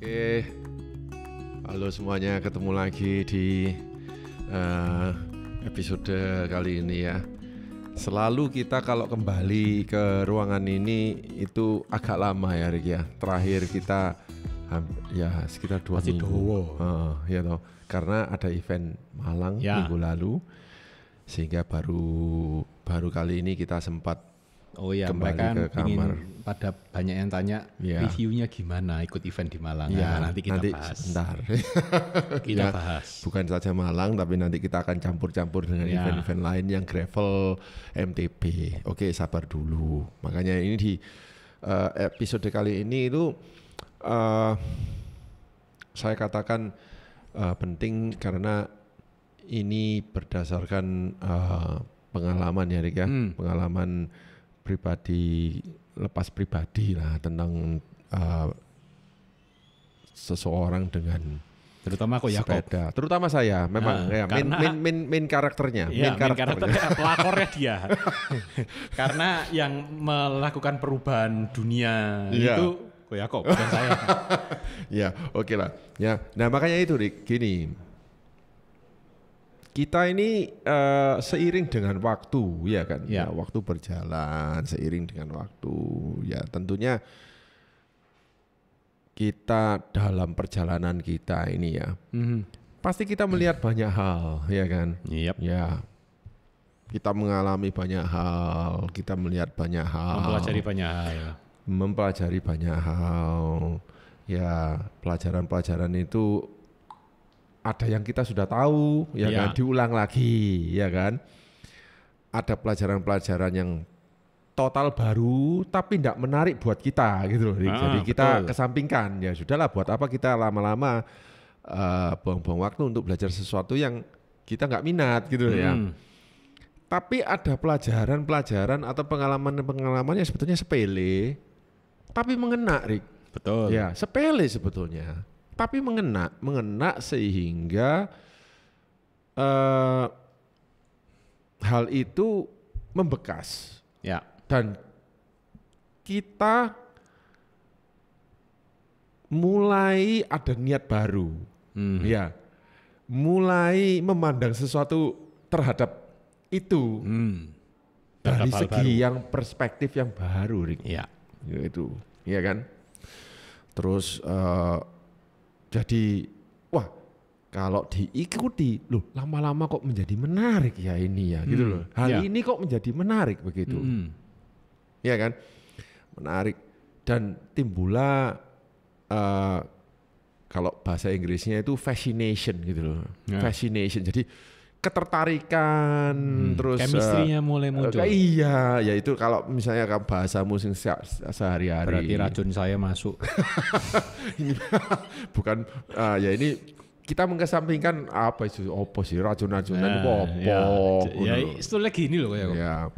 Oke, halo semuanya, ketemu lagi di episode kali ini ya. Selalu kita kalau kembali ke ruangan ini itu agak lama ya Rick ya. Terakhir kita ya sekitar 2 minggu. Ya toh, karena ada event Malang minggu lalu, sehingga baru kali ini kita sempat kembali mereka ke kamar. Pada banyak yang tanya reviewnya gimana ikut event di Malang. Nanti kita bahas. Sebentar. Kita bahas. Bukan saja Malang, tapi nanti kita akan campur-campur dengan event-event lain yang gravel MTB. Oke, sabar dulu. Makanya ini di episode kali ini itu saya katakan penting karena ini berdasarkan pengalaman ya Rick ya. Pengalaman pribadi, lepas pribadi lah tentang seseorang dengan terutama aku Yakob, terutama saya memang ya, main karakternya, pelakornya dia. Karena yang melakukan perubahan dunia itu Ko Yakob dan saya. Ya, oke lah. Ya, nah makanya itu Rick, gini. Kita ini seiring dengan waktu, ya kan? Ya, waktu berjalan seiring dengan waktu. Ya, tentunya kita dalam perjalanan kita ini ya, pasti kita melihat banyak hal, ya kan? Ya, kita mengalami banyak hal, kita melihat banyak hal, mempelajari banyak hal. Ya, pelajaran-pelajaran itu ada yang kita sudah tahu, ya kan, diulang lagi, ya kan. Ada pelajaran-pelajaran yang total baru, tapi tidak menarik buat kita, gitu loh. Jadi kita kesampingkan, ya sudahlah, buat apa kita lama-lama buang-buang waktu untuk belajar sesuatu yang kita nggak minat, gitu loh ya. Tapi ada pelajaran-pelajaran atau pengalaman-pengalaman yang sebetulnya sepele, tapi mengena, Rick. Betul. Ya, sepele sebetulnya. Tapi mengena sehingga hal itu membekas. Ya. Dan kita mulai ada niat baru. Ya. Mulai memandang sesuatu terhadap itu dari segi yang perspektif yang baru, Rick. Ya. Itu, ya kan? Terus jadi, wah, kalau diikuti, loh, lama-lama kok menjadi menarik ya ini ya, gitu loh. Hal ini kok menjadi menarik begitu, ya kan? Menarik dan timbullah kalau bahasa Inggrisnya itu fascination gitu loh, fascination. Jadi ketertarikan, terus chemistry-nya mulai muncul. Iya, ya itu kalau misalnya bahasamu sehari-hari. Berarti racun saya masuk. Ini bukan, ya ini kita mengesampingkan apa sih racun-racunan Ya itu lagi ini loh ya.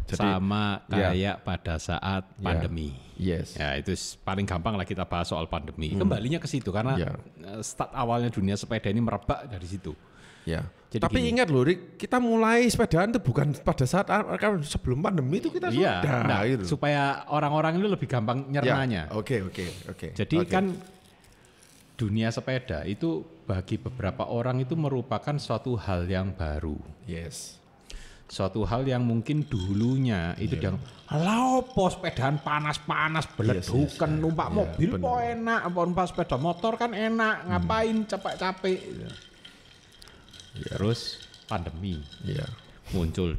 Jadi, sama kayak pada saat pandemi. Yes. Ya itu paling gampang lah kita bahas soal pandemi. Kembalinya ke situ karena start awalnya dunia sepeda ini merebak dari situ. Ya. Jadi tapi ingat loh Rick, kita mulai sepedaan itu bukan pada saat sebelum pandemi itu kita sudah gitu. Supaya orang-orang itu lebih gampang nyernanya. Oke. Jadi kan dunia sepeda itu bagi beberapa orang itu merupakan suatu hal yang baru. Yes. Suatu hal yang mungkin dulunya itu yang apa sepedaan panas-panas beledukan, numpak mobil kok enak, numpak sepeda motor kan enak, ngapain capek-capek. Terus pandemi muncul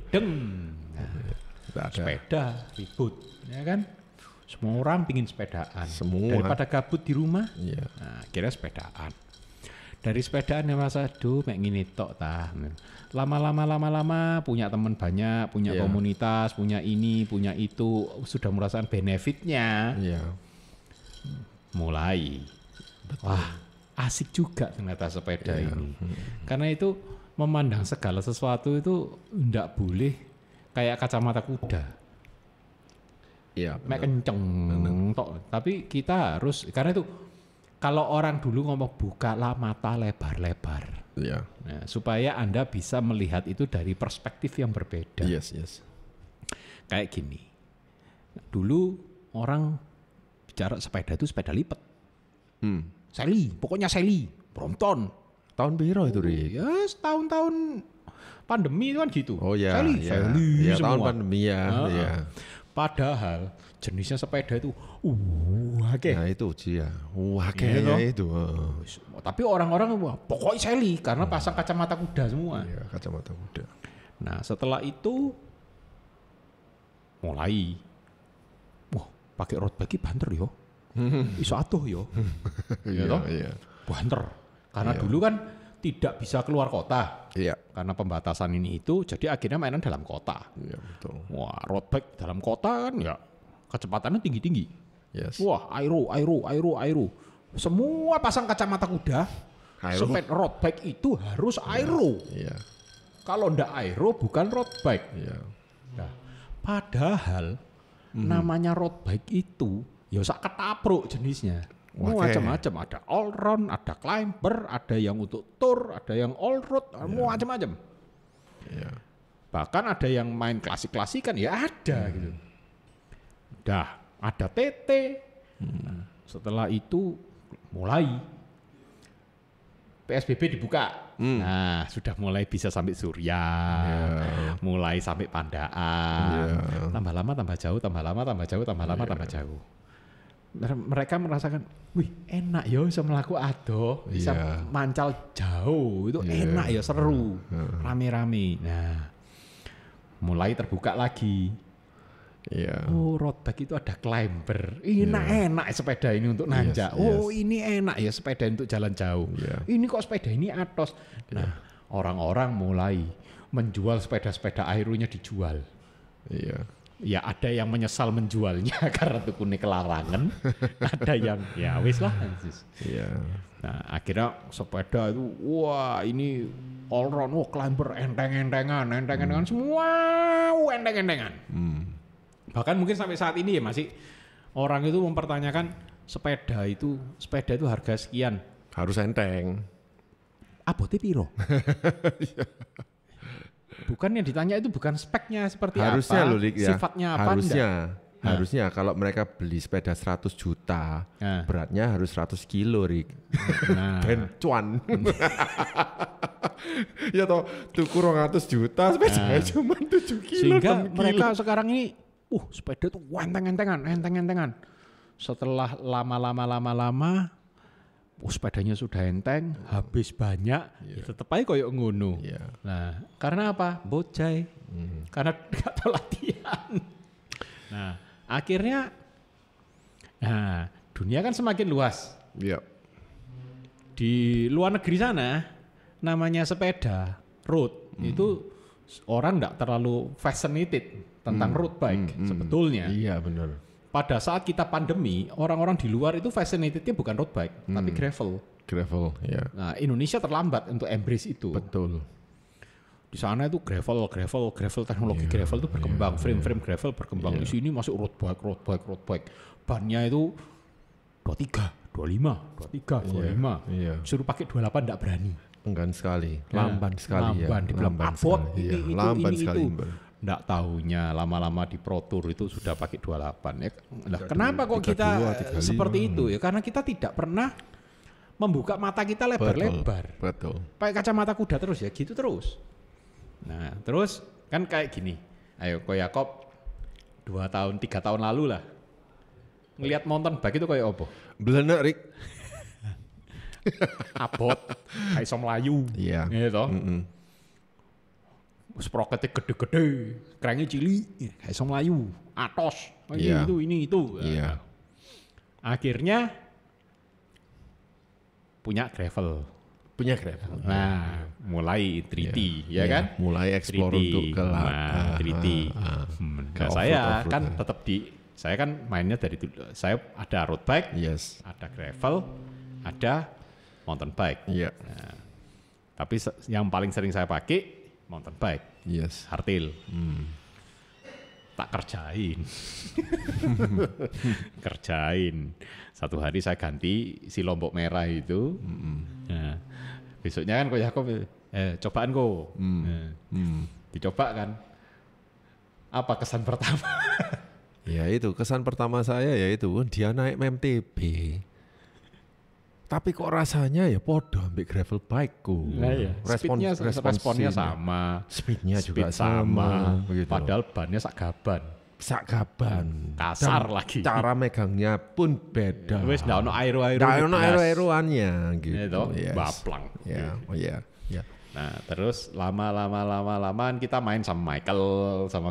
sepeda ribut, ya kan? Semua orang pingin sepedaan. Daripada gabut di rumah, nah, kira sepedaan. Dari sepedaan ya Mas aduh mek ngene tok tah. Lama-lama punya teman banyak, punya komunitas, punya ini, punya itu, sudah merasakan benefitnya. Mulai. Betul. Wah, asik juga ternyata sepeda ini. Karena itu memandang segala sesuatu itu enggak boleh kayak kacamata kuda. Iya. Mek kenceng tok. Tapi kita harus, karena itu kalau orang dulu ngomong bukalah mata lebar-lebar. Nah, supaya Anda bisa melihat itu dari perspektif yang berbeda. Yes. Kayak gini. Dulu orang bicara sepeda itu sepeda lipat. Sally, pokoknya Sally, Brompton. Tahun piro itu, Rik? Ya, tahun-tahun pandemi itu kan gitu. Oh ya, Sally ya, semua. tahun pandemi ya. Ya. Padahal jenisnya sepeda itu akeh. Nah itu dia, akehnya itu. Tapi orang-orang pokoknya Sally karena pasang kacamata kuda semua. Iya, kacamata kuda. Nah setelah itu mulai, wah pakai road bike banter yo, iso atuh yo, Iya. banter. Karena dulu kan tidak bisa keluar kota, karena pembatasan ini itu, jadi akhirnya mainan dalam kota. Iya betul. Wah road bike dalam kota kan ya kecepatannya tinggi-tinggi. Yes. Wah aero. Semua pasang kacamata kuda. Sepeda road bike itu harus aero. Iya. Kalau ndak aero bukan road bike. Iya. Nah, padahal namanya road bike itu ya sak ketapruk jenisnya. Macam-macam, ada all round, ada climber, ada yang untuk tour, ada yang all road, macam-macam. Iya. Bahkan ada yang main klasik-klasikan ya ada gitu. Dah, ada TT. Nah, setelah itu mulai PSBB dibuka. Nah, sudah mulai bisa sampai Surya, mulai sampai Pandaan. Tambah lama tambah jauh, tambah lama tambah jauh, tambah lama tambah jauh. Mereka merasakan, wih enak ya bisa melaku ado, bisa mancal jauh, itu enak ya, seru, rame-rame. Nah, mulai terbuka lagi. Oh road bike itu ada climber, enak sepeda ini untuk nanjak. Ini enak ya sepeda untuk jalan jauh. Ini kok sepeda ini atos. Nah orang-orang mulai menjual sepeda-sepeda aeronya dijual. Ya ada yang menyesal menjualnya karena tukunya kelarangan, ada yang ya wis lah. Nah akhirnya sepeda itu wah ini all round, climber entengan semua enteng-entengan. Bahkan mungkin sampai saat ini ya masih orang itu mempertanyakan sepeda itu harga sekian. Harus enteng. Abote piro? Bukan yang ditanya itu bukan speknya seperti harusnya apa, loh, Rik, ya. sifatnya apa. Harusnya kalau mereka beli sepeda 100 juta, beratnya harus 100 kilo, Rik. Ben cuan. Ya toh, tuku 200 juta, sepeda cuma 7 kilo. Sehingga mereka sekarang ini, sepeda itu enteng-entengan. Setelah lama, sepedanya sudah enteng, habis banyak, ya tetep aja koyok ngono. Nah, karena apa? Bocai. Karena gak tahu latihan. Nah, akhirnya, dunia kan semakin luas. Di luar negeri sana, namanya sepeda, road, itu orang gak terlalu fascinated tentang road bike sebetulnya. Iya benar. Pada saat kita pandemi, orang-orang di luar itu fascinatednya bukan road bike, tapi gravel. Nah, Indonesia terlambat untuk embrace itu. Betul. Di sana itu gravel, teknologi gravel itu berkembang, frame gravel berkembang. Di sini masuk road bike. Bannya itu 23, 25. Suruh pakai 28 enggak berani. Enggan sekali, lamban sekali. Dibilang abot, lamban sekali. Nggak tahunya lama-lama di Pro Tour itu sudah pakai 28 ya. Nah, kenapa kok kita seperti itu ya? Karena kita tidak pernah membuka mata kita lebar-lebar. Betul. Pakai kacamata kuda terus ya, gitu terus. Nah, terus kan kayak gini. Ayo Ko Yakob 2 tahun, 3 tahun lalu lah. Ngelihat mountain bike itu kayak apa? Belenek, Rik. Abot, kayak iso mlayu. Iya. Gitu. Sproketnya gede-gede, kerangnya cilik, kayak iso mlayu, atos, ini itu. Akhirnya punya gravel. Nah, mulai 3T, ya kan? Mulai explore 3T. untuk ke 3T. Nah, saya kan tetap saya kan mainnya dari dulu. Saya ada road bike, ada gravel, ada mountain bike. Nah, tapi yang paling sering saya pakai mountain bike, hardtail. Tak kerjain. Satu hari saya ganti si lombok merah itu. Nah, besoknya kan kok Yakob, cobaan kok. Dicoba kan. Apa kesan pertama? Ya itu kesan pertama saya ya itu dia naik MTB. Tapi kok rasanya ya podo ambek gravel bike ku. Nah, ya. Responnya sama. Speednya juga sama. Padahal bannya sak gaban. Kasar lagi. Cara megangnya pun beda. Wes ndak ono aero-aeroannya gitu. Itu baplang. Ya, oh iya. Ya. Nah, terus lama-lama kita main sama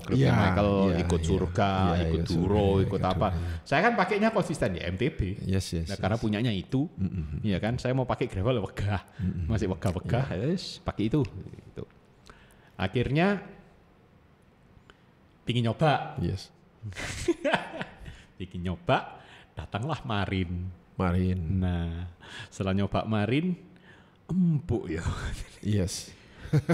grupnya Michael, ikut surga, ikut Duro, ikut apa. Saya kan pakainya konsisten di MTB. Yes. Nah, karena punyanya itu, ya kan, saya mau pakai gravel wegah. Masih wegah-wegah, pakai itu. Gitu. Akhirnya pingin nyoba. Yes. Pingin nyoba, datanglah Marin. Nah, setelah nyoba Marin, empuk ya. Yes.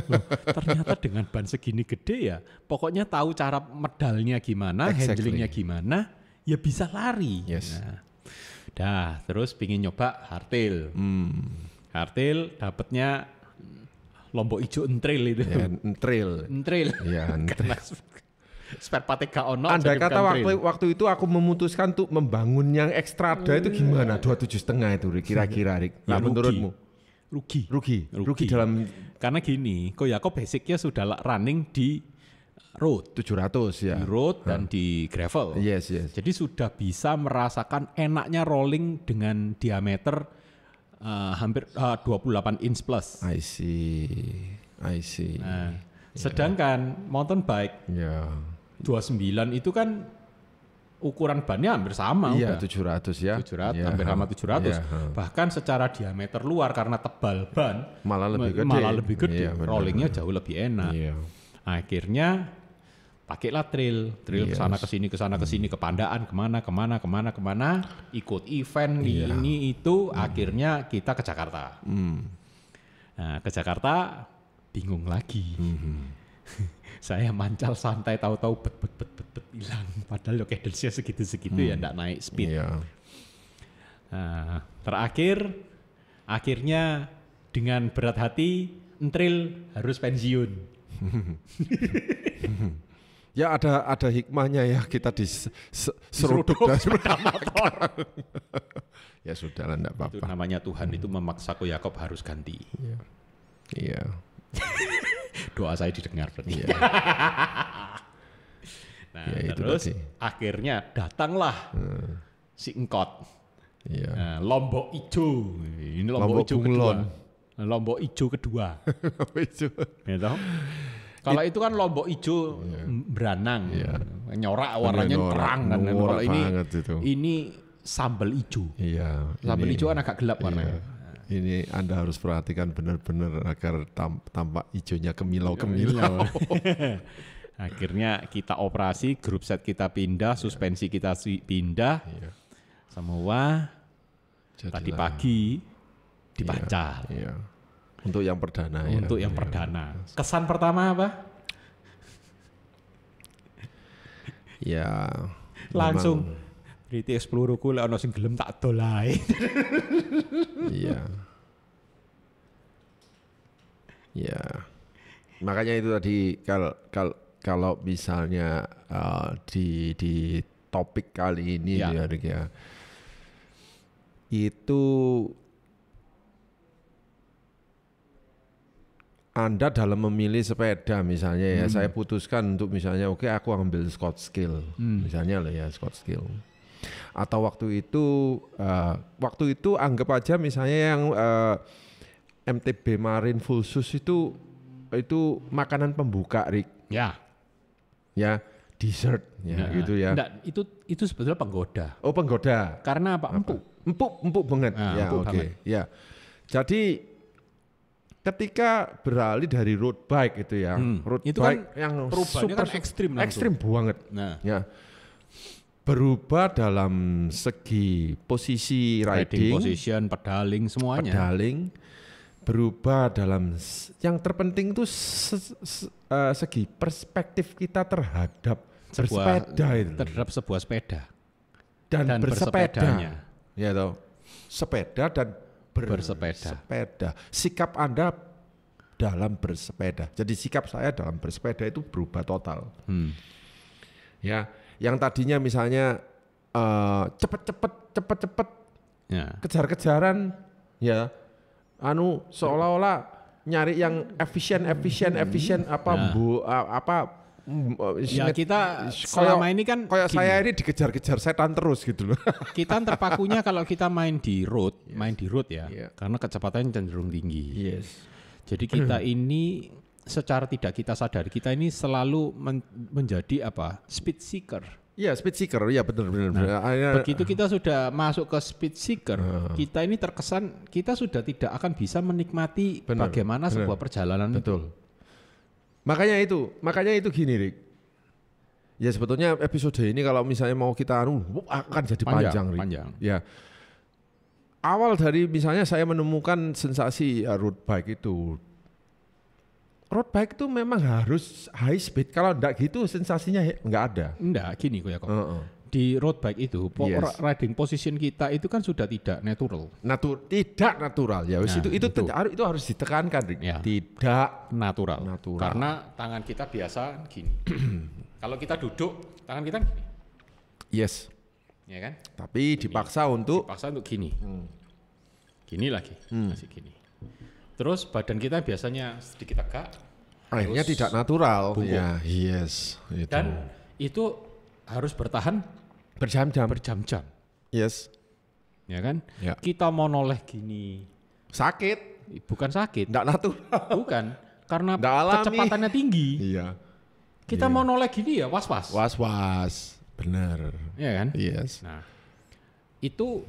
Loh, ternyata dengan ban segini gede ya, pokoknya tahu cara medalnya gimana, handlingnya gimana, ya bisa lari. Yes. Nah, terus pingin nyoba hardtail. Hardtail dapatnya Lombok Ijo Entrail itu. Ya, Entrail. Ya, Entrail. Spare part gak ono. Andai kata waktu itu aku memutuskan untuk membangun yang Extrada itu gimana? 27,5 itu kira-kira, Rik. Nah, menurutmu? Rugi dalam, karena gini, Koyako basicnya sudah running di road 700 ya. Di road dan di gravel. Yes. Jadi sudah bisa merasakan enaknya rolling dengan diameter hampir 28 inch plus. I see. Nah, sedangkan mountain bike 29 itu kan ukuran bannya hampir sama. Iya, 700 ya. 700, hampir sama 700. Bahkan secara diameter luar karena tebal ban malah lebih gede. Iya, rollingnya jauh lebih enak. Iya. Akhirnya pakailah trail kesana kesini ke Pandaan, kemana, ikut event ini itu. Akhirnya kita ke Jakarta. Nah, ke Jakarta bingung lagi. Saya mancal santai, tahu-tahu bet hilang. Padahal cadence-nya segitu ya, ndak naik speed. Nah, akhirnya dengan berat hati Entrail harus pensiun. Ya ada hikmahnya ya, kita diseruduk dari sepeda motor. Ya sudahlah, enggak apa-apa. Itu namanya Tuhan itu memaksa Yakob harus ganti. Iya. Doa saya didengar berarti. Nah, ya, terus akhirnya datanglah si Engkot. Nah, Lombok Ijo. Ini Lombok Ijo kedua. Lombok Ijo kedua. Gitu. Kalau itu kan Lombok Ijo beranang, nyorak warnanya terang kan. Kalau ini sambal ijo. Sambal ijo kan agak gelap warnanya. Ini Anda harus perhatikan benar-benar agar tampak hijaunya kemilau. Akhirnya kita operasi, grup set kita pindah, suspensi kita pindah, semua tadi pagi dipancal. Untuk yang perdana. Untuk yang perdana. Kesan pertama apa? Ya. Langsung. RTX peluruku lek ana sing gelem tak dol ae. Iya. Makanya itu tadi kalau misalnya di topik kali ini ya, itu Anda dalam memilih sepeda misalnya saya putuskan untuk misalnya aku ambil Scottsdale misalnya Scottsdale. Atau waktu itu anggap aja misalnya yang MTB Marin Full Shoes itu makanan pembuka, Rik. Ya, dessert gitu ya. Enggak, itu sebetulnya penggoda. Oh, penggoda. Karena apa? Empuk banget. Ya. Jadi ketika beralih dari road bike itu ya, road itu bike kan yang perubahannya kan ekstrim banget. Ya. Berubah dalam segi posisi riding position, pedaling semuanya. Berubah dalam yang terpenting itu segi perspektif kita terhadap bersepeda itu. Terhadap sebuah sepeda. Dan bersepedanya. Ya toh. Sepeda dan bersepeda. Sikap Anda dalam bersepeda. Jadi sikap saya dalam bersepeda itu berubah total. Ya. Yang tadinya misalnya cepet-cepet, kejar-kejaran, ya. Seolah-olah nyari yang efisien ya kita selama ini kan kayak saya ini dikejar-kejar setan terus gitu loh. Kita terpakunya kalau kita main di road ya, karena kecepatannya cenderung tinggi. Yes. Jadi kita ini secara tidak kita sadari kita ini selalu menjadi speed seeker. Iya, speed seeker, ya benar. Begitu kita sudah masuk ke speed seeker, kita ini terkesan kita sudah tidak akan bisa menikmati bagaimana sebuah perjalanan. Betul. Makanya itu gini, Rik. Ya sebetulnya episode ini kalau misalnya mau kita akan jadi panjang, Rik. Panjang. Ya. Awal dari misalnya saya menemukan sensasi road bike itu. Road bike itu memang harus high speed. Kalau enggak gitu sensasinya enggak ada. Enggak, gini kok. Di road bike itu riding position kita itu kan sudah tidak natural. Tidak natural ya. Itu harus ditekankan, Rik. Ya. Tidak natural. Karena tangan kita biasa gini. Kalau kita duduk, tangan kita gini. Yes. Ya kan? Tapi dipaksa untuk gini. Gini lagi, masih gini. Terus badan kita biasanya sedikit tegak. Akhirnya tidak natural. Ya, yes. Itu. Dan itu harus bertahan berjam-jam. Yes. Ya kan? Ya. Kita mau noleh gini. Sakit. Bukan sakit. Tidak natural. Bukan. Karena alami. Kecepatannya tinggi. Iya. Kita mau noleh gini ya was-was. Was-was. Benar. Iya kan? Yes. Nah, itu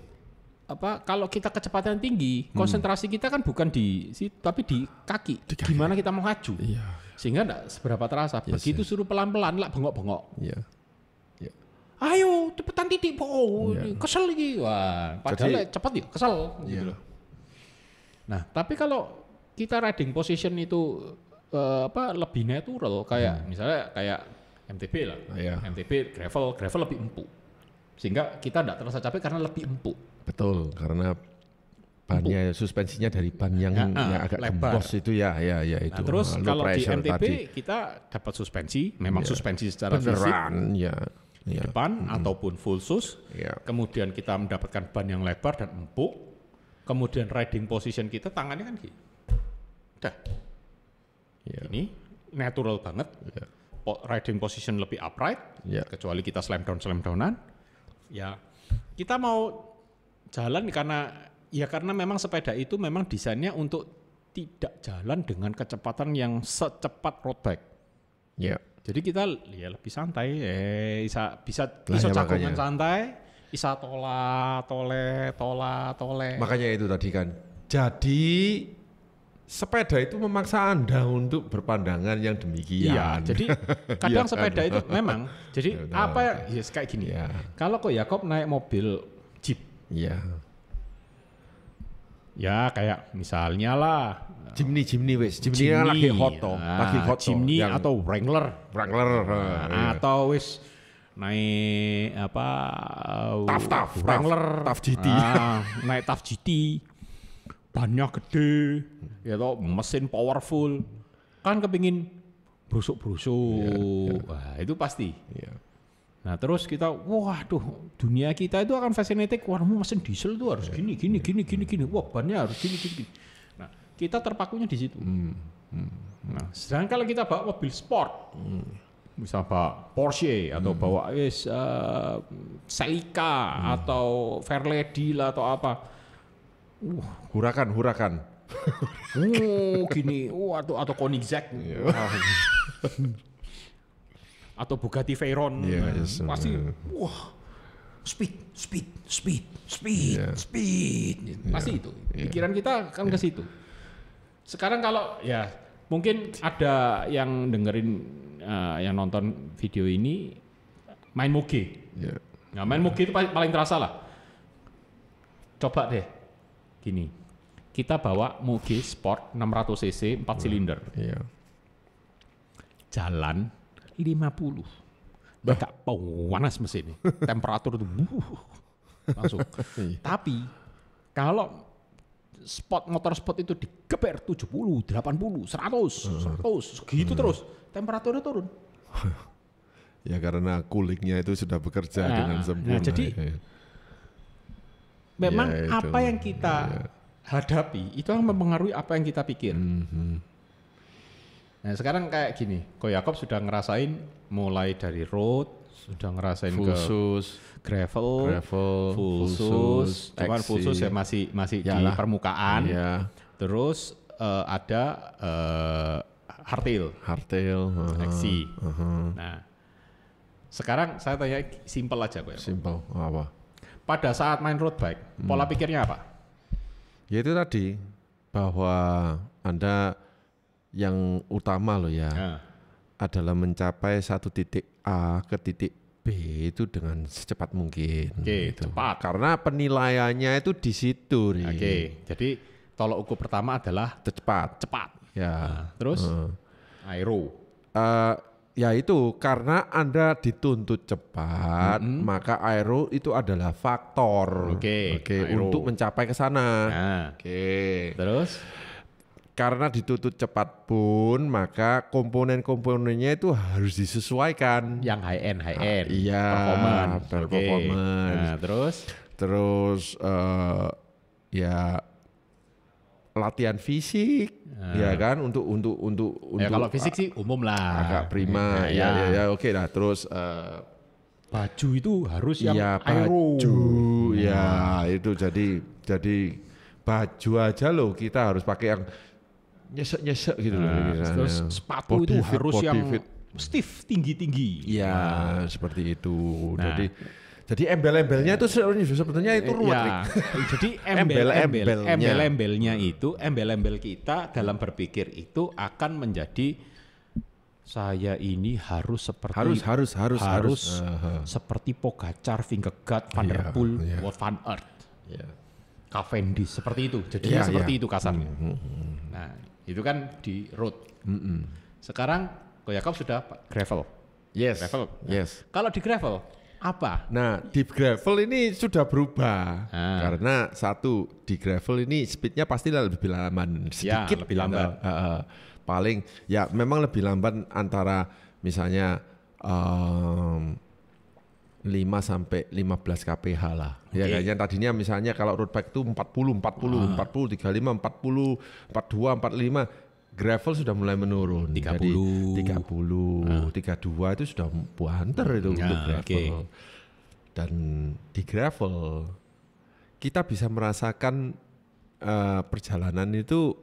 kalau kita kecepatan tinggi, konsentrasi kita kan bukan di situ, tapi di kaki. Gimana kita mau maju? Iya. Sehingga enggak seberapa terasa. Begitu suruh pelan-pelan lah bengok-bengok. Iya. Ayo cepetan titik kesel lagi. Wah, padahal cepat ya, kesel gitu loh. Nah, tapi kalau kita riding position itu lebih natural misalnya kayak MTB lah. MTB gravel lebih empuk. Sehingga kita enggak terasa capek karena lebih empuk. Betul, karena bannya suspensinya dari ban yang agak lebar. Gembos itu ya itu. Nah, terus kalau di MTB kita dapat suspensi, memang suspensi secara fisik di depan ataupun full sus. Kemudian kita mendapatkan ban yang lebar dan empuk. Kemudian riding position kita tangannya kan gini. Udah. Ini natural banget. Riding position lebih upright. Kecuali kita slam downan. Ya, kita mau jalan karena memang sepeda itu memang desainnya untuk tidak jalan dengan kecepatan yang secepat road bike. Ya. Jadi kita lebih santai, bisa cakungan santai, bisa tole. Makanya itu tadi kan. Jadi sepeda itu memaksa Anda untuk berpandangan yang demikian. Iya, jadi kadang sepeda itu memang. Jadi kayak gini. Ya. Kalau kok Yakob naik mobil Jeep. Iya. Ya kayak misalnya lah Jimny kan lagi hot Jimny atau Wrangler atau wis naik Tough Wrangler GT naik Tough GT bannya gede ya toh mesin powerful kan kepingin brusuk-brusuk wah itu pasti nah terus kita dunia kita itu akan fascinating mesin diesel itu harus gini wah bannya harus gini nah kita terpakunya di situ nah sedangkan kalau kita bawa mobil sport misal bawa Porsche atau bawa Celica atau Fairlady lah atau apa hurakan gini atau Koenigsegg atau Bugatti Veyron pasti speed pasti itu pikiran kita kan ke situ. Sekarang kalau mungkin ada yang dengerin yang nonton video ini main moge. Nah main moge itu paling terasa lah. Coba deh gini, kita bawa moge sport 600 cc 4 silinder, jalan 50, agak panas mesin, temperatur itu langsung. Tapi kalau motor sport itu digeber 70, 80, 100 gitu terus, temperaturnya turun. Ya karena coolingnya itu sudah bekerja dengan sempurna. Nah, jadi memang apa yang kita hadapi itu akan mempengaruhi apa yang kita pikir. Nah sekarang kayak gini, Ko Yakob sudah ngerasain mulai dari road, sudah ngerasain full ke sus, gravel, full sus, cuman full sus ya masih di permukaan. Iya. Terus ada hardtail, XC. Nah sekarang saya tanya simpel aja Ko Yakob. Simpel apa? Pada saat main road bike, pola pikirnya apa? Ya itu tadi bahwa Anda yang utama loh ya adalah mencapai satu titik A ke titik B itu dengan secepat mungkin. Gitu. Cepat. Karena penilaiannya itu di situ. Jadi tolok ukur pertama adalah cepat. Ya. Nah, terus aero. Ya itu karena Anda dituntut cepat, maka aero itu adalah faktor untuk mencapai ke sana. Terus karena dituntut cepat pun, maka komponen-komponennya itu harus disesuaikan. Yang high end. Iya. Performance. Nah, terus ya latihan fisik, ya kan untuk ya kalau fisik sih umum lah. Agak prima, ya oke lah. Terus baju itu harus yang aero. Baju, ya itu jadi baju aja loh kita harus pakai yang nyesek gitu loh. Terus sepatu itu harus yang stiff, tinggi. Iya, seperti itu. Jadi embel-embelnya itu sebetulnya itu ruwet. Jadi embel-embelnya itu, embel-embel kita dalam berpikir itu akan menjadi saya ini harus seperti seperti Pogacar, Vingegaard, Van der Poel, Wout van Aert, Cavendish seperti itu. Jadinya seperti itu kasarnya. Nah itu kan di road. Sekarang Ko Yakob sudah gravel. Gravel. Yes. Kalau di gravel apa? Nah, di gravel ini sudah berubah karena satu di gravel ini speednya pasti lebih lamban sedikit, lebih lamban. Paling ya memang lebih lamban antara misalnya 5 sampai 15 kph lah. Ya kayaknya tadinya misalnya kalau road bike itu 40, 35, 40, 42, 45. Gravel sudah mulai menurun. 30. Jadi 32 itu sudah buanter itu untuk gravel. Dan di gravel kita bisa merasakan perjalanan itu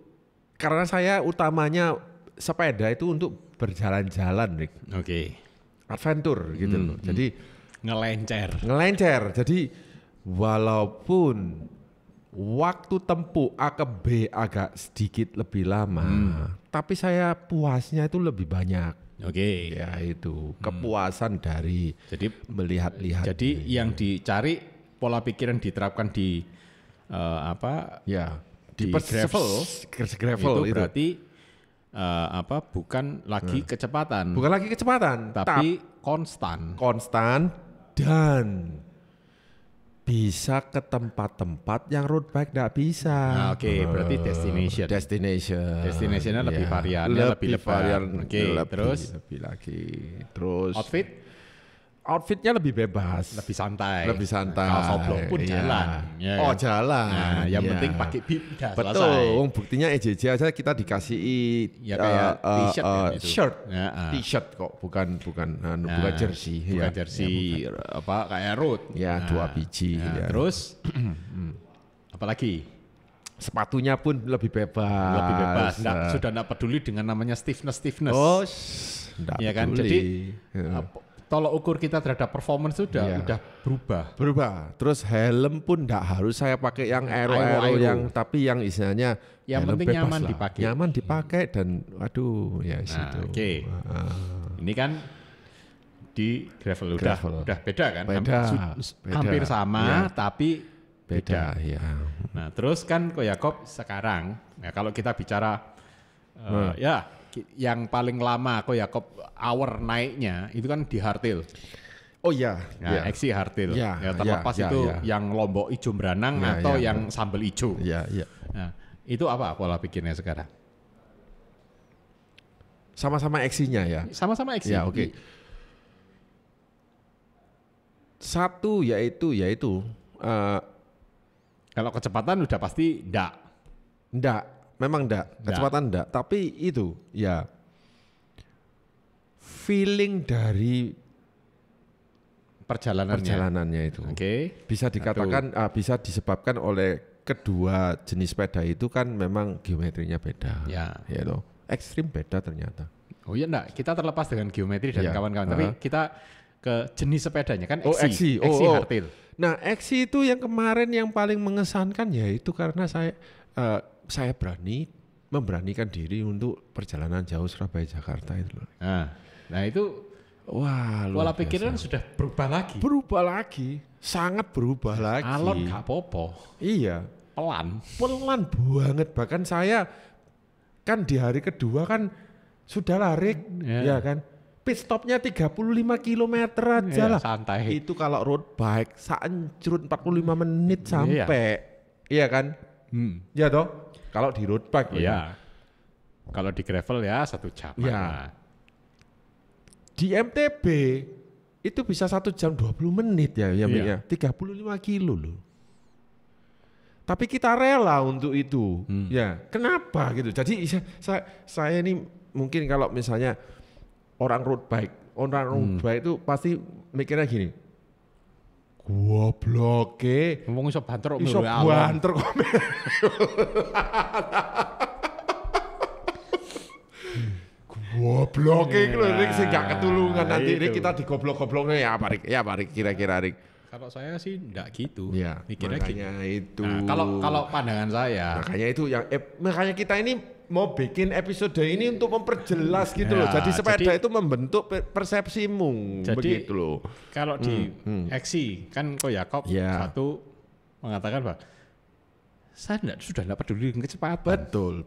karena saya utamanya sepeda itu untuk berjalan-jalan, Rick. Adventure gitu loh. Jadi ngelencer. Jadi walaupun waktu tempuh A ke B agak sedikit lebih lama, tapi saya puasnya itu lebih banyak. Ya itu kepuasan dari melihat-lihat. Jadi yang dicari pola pikir yang diterapkan di di gravel itu berarti bukan lagi kecepatan. Bukan lagi kecepatan, tapi konstan dan bisa ke tempat-tempat yang road bike tidak bisa. Berarti destinationnya lebih varian, lebih varian. Terus outfitnya lebih bebas, lebih santai. Kalau soblok pun jalan. Jalan. Nah, yang penting pakai bib udah betul. selesai. Buktinya EJJ aja kita dikasih kayak t-shirt, t-shirt kok, bukan jersey. Bukan jersey, kayak road. 2 biji. Terus apalagi? Sepatunya pun lebih bebas. Sudah tidak peduli dengan namanya stiffness. Ya kan. Jadi tolok ukur kita terhadap performance sudah berubah. Terus helm pun tidak harus saya pakai yang aero tapi yang istilahnya yang penting nyaman dipakai. Dan situ. Ini kan di gravel udah beda kan? Hampir sama tapi beda. Nah, terus kan Ko Yakob sekarang kalau kita bicara yang paling lama Ko Yakob hour naiknya itu kan di hardtail. XC hardtail. Terlepas itu yang lombok ijo beranang atau yang sambal ijo. Nah, itu apa pola pikirnya sekarang? Sama-sama XC-nya ya. Sama-sama XC. Satu yaitu kalau kecepatan udah pasti enggak. memang kecepatan enggak, tapi itu ya feeling dari perjalanannya itu. Bisa dikatakan bisa disebabkan oleh kedua jenis sepeda itu kan memang geometrinya beda. Ya toh. Ekstrim beda ternyata. Oh iya kita terlepas dengan geometri dan kawan-kawan, tapi kita ke jenis sepedanya kan XC Hardtail. Nah, XC itu yang kemarin yang paling mengesankan ya itu karena saya memberanikan diri untuk perjalanan jauh Surabaya Jakarta itu loh. Nah itu pola pikiran sudah berubah lagi. Sangat berubah lagi. Alon gak apa-apa. Iya. Pelan banget. Bahkan saya kan di hari kedua kan sudah lari, ya kan. Pit stopnya 35 km aja lah. Santai. Itu kalau road bike saanjrut 45 menit sampai. Iya kan? Ya toh? Kalau di road bike ya. Kalau di gravel ya 1 jam. Ya. Di MTB itu bisa 1 jam 20 menit ya. 35 kilo loh. Tapi kita rela untuk itu. Ya, kenapa gitu? Jadi saya ini mungkin kalau misalnya orang road bike itu pasti mikirnya gini. Gobloke. Ngomong iso banter kok. Gobloke iku lho Rik sing gak ketulungan nanti Rik kita digoblok-gobloknya ya apa Rik kira-kira Rik. Kalau saya sih enggak gitu. Ya, makanya itu. Nah, kalau pandangan saya. Makanya itu yang makanya kita ini mau bikin episode ini untuk memperjelas gitu loh. Jadi sepeda itu membentuk persepsimu begitu loh. Kalau di XC kan Yakob satu mengatakan bahwa saya sudah tidak peduli dengan kecepatan. Betul.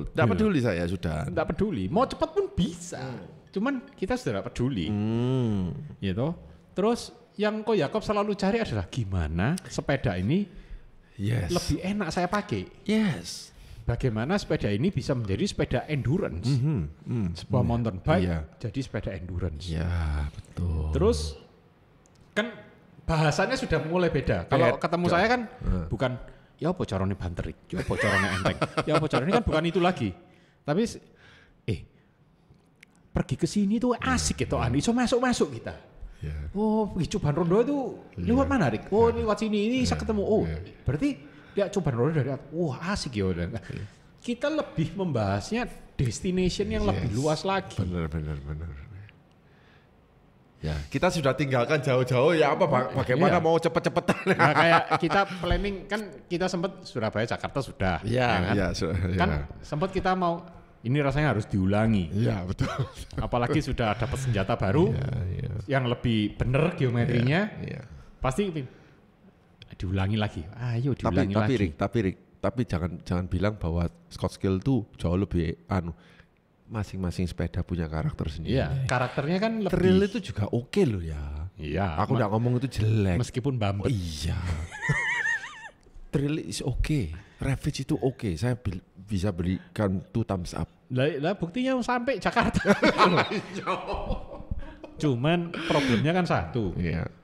Tidak peduli saya sudah. Tidak peduli. Mau cepat pun bisa. Cuman kita sudah tidak peduli. Gitu. Terus yang Yakob selalu cari adalah gimana sepeda ini lebih enak saya pakai. Bagaimana sepeda ini bisa menjadi sepeda endurance. Sebuah mountain bike jadi sepeda endurance. Ya, betul. Terus kan bahasannya sudah mulai beda. Kalau ketemu saya kan bukan ya apa caranya banter, ya apa caranya enteng, ya apa caranya kan bukan itu lagi. Tapi pergi ke sini tuh asik gitu, iso masuk kita. Oh, Coban Rondo itu lewat mana, Rik? Oh, lewat sini, ini bisa ketemu. Oh, berarti dia Coban Rondo dari atas. Wah, asik ya. Kita lebih membahasnya destination yang lebih luas lagi. Benar. Ya, kita sudah tinggalkan jauh-jauh ya bagaimana mau cepet-cepetan. Nah, kayak kita planning kan kita sempat Surabaya Jakarta sudah. Kan sempat kita mau ini rasanya harus diulangi. Iya, betul. Apalagi sudah dapat senjata baru yang lebih benar geometrinya. Pasti diulangi lagi. Ayo diulangi lagi. Tapi jangan bilang bahwa Scottsdale itu jauh lebih masing-masing sepeda punya karakter sendiri. Iya, karakternya kan lebih. Trail itu juga oke loh ya. Iya. Aku enggak ngomong itu jelek. Meskipun bambet. Iya. Trail is oke. Ravage itu oke. Saya bisa berikan 2 thumbs up. Lah buktinya sampai Jakarta. Cuman problemnya kan satu. Iya.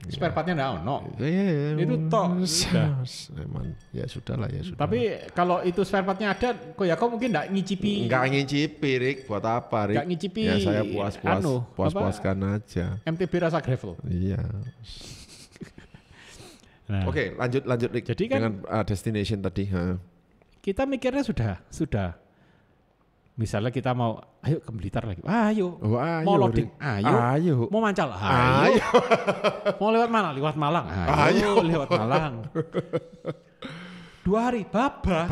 Spare partnya enggak ono. Itu toh. Ya sudah. Tapi kalau itu spare partnya ada, kok mungkin enggak ngicipi. Enggak ngicipi, Rik. Buat apa, Rik? Enggak ngicipi. Ya saya puas-puaskan aja. MTB rasa gravel. Iya. Nah. Oke, lanjut Rik. Jadi kan dengan destination tadi. Kita mikirnya sudah. Misalnya kita mau, ayo ke Blitar lagi. Ayo. Mau loading. Ayo. Mau Mancal. Ayo. Mau lewat mana? Lewat Malang. Ayo. Lewat Malang. 2 hari. Baba.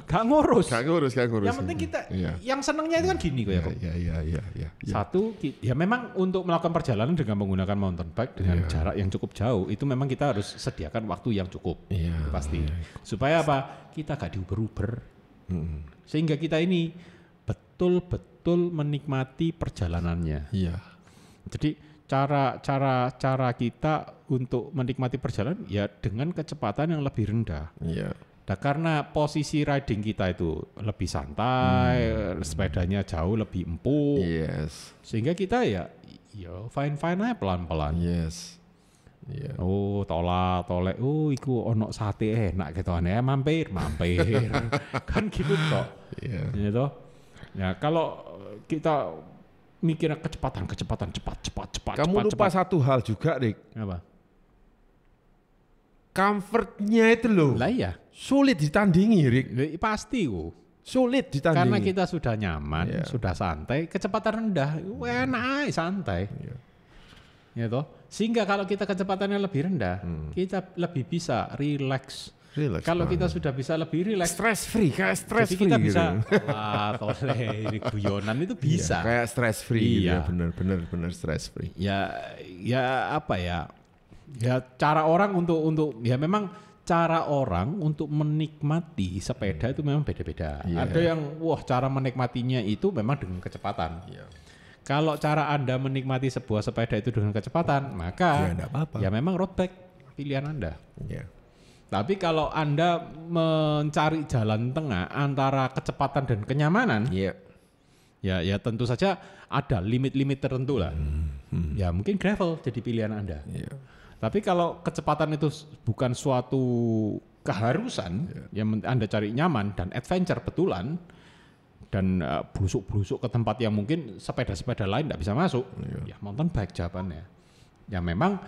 Gak ngurus. Yang penting kita, yang senangnya itu kan gini kok ya. Iya. Satu, ya memang untuk melakukan perjalanan dengan menggunakan mountain bike dengan jarak yang cukup jauh, itu memang kita harus sediakan waktu yang cukup. Pasti. Supaya apa? Kita gak diuber-uber. Sehingga kita ini betul-betul menikmati perjalanannya. Iya. Jadi cara kita untuk menikmati perjalanan ya dengan kecepatan yang lebih rendah. Iya. Nah, karena posisi riding kita itu lebih santai, sepedanya jauh lebih empuk. Yes. Sehingga kita ya fine aja pelan-pelan. Yes. Yeah. Oh, tolek. Oh, iku ono sate enak gitu aneh. Mampir. Kan gitu kok. Yeah. Gitu. Ya, kalau kita mikirnya kecepatan cepat. Kamu lupa satu hal juga, Rik. Apa? Comfortnya itu loh. Lah iya. Sulit ditandingi, Rik. Pasti kok. Sulit ditandingi. Karena kita sudah nyaman, sudah santai, kecepatan rendah, enak santai. Ya toh. Sehingga kalau kita kecepatannya lebih rendah, kita lebih bisa relax. Kalau kita sudah bisa lebih relax, stress free, kayak stress free. Jadi kita gitu. bisa, ini guyonan itu bisa. Kayak stress free, iya. Gitu, bener stress free. Ya apa ya? Ya cara orang untuk ya memang cara orang untuk menikmati sepeda itu memang beda-beda. Ada yang cara menikmatinya itu memang dengan kecepatan. Kalau cara Anda menikmati sebuah sepeda itu dengan kecepatan, maka ya memang road bike pilihan Anda. Tapi kalau Anda mencari jalan tengah antara kecepatan dan kenyamanan, ya tentu saja ada limit-limit tertentu lah. Ya mungkin gravel jadi pilihan Anda. Tapi kalau kecepatan itu bukan suatu keharusan, yang Anda cari nyaman dan adventure betulan, dan blusuk-blusuk ke tempat yang mungkin sepeda-sepeda lain tidak bisa masuk, ya mountain bike jawabannya. Ya memang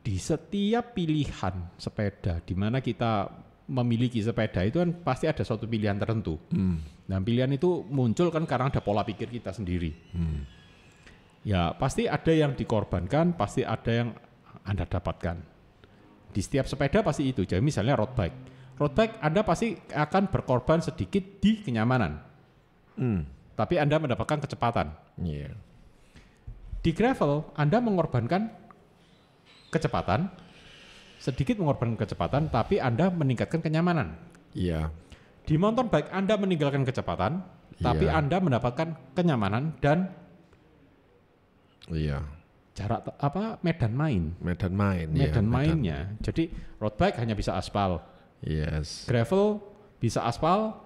di setiap pilihan sepeda, di mana kita memiliki sepeda itu kan pasti ada suatu pilihan tertentu. Dan pilihan itu muncul kan karena ada pola pikir kita sendiri. Ya pasti ada yang dikorbankan, pasti ada yang Anda dapatkan. Di setiap sepeda pasti itu. Jadi misalnya road bike. Road bike Anda pasti akan berkorban sedikit di kenyamanan. Tapi Anda mendapatkan kecepatan. Di gravel Anda mengorbankan kecepatan, sedikit mengorbankan kecepatan, tapi Anda meningkatkan kenyamanan. Di mountain bike Anda meninggalkan kecepatan, tapi Anda mendapatkan kenyamanan dan medan mainnya. Jadi road bike hanya bisa aspal. Gravel bisa aspal,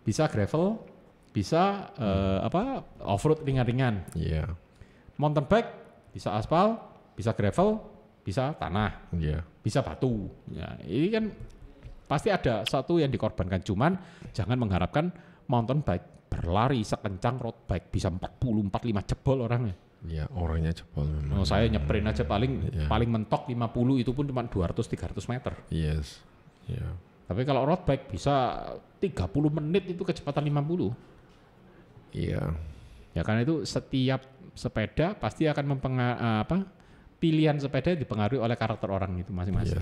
bisa gravel, bisa off-road ringan-ringan. Mountain bike bisa aspal, bisa gravel, bisa tanah, bisa batu. Ya, ini kan pasti ada satu yang dikorbankan. Cuman jangan mengharapkan mountain bike berlari sekencang road bike bisa 40-45 jebol orangnya. Orangnya jebol memang. Saya nyeprin aja paling mentok 50 itu pun cuma 200-300 meter. Tapi kalau road bike bisa 30 menit itu kecepatan 50. Ya karena itu setiap sepeda pasti akan pilihan sepeda dipengaruhi oleh karakter orang itu masing-masing.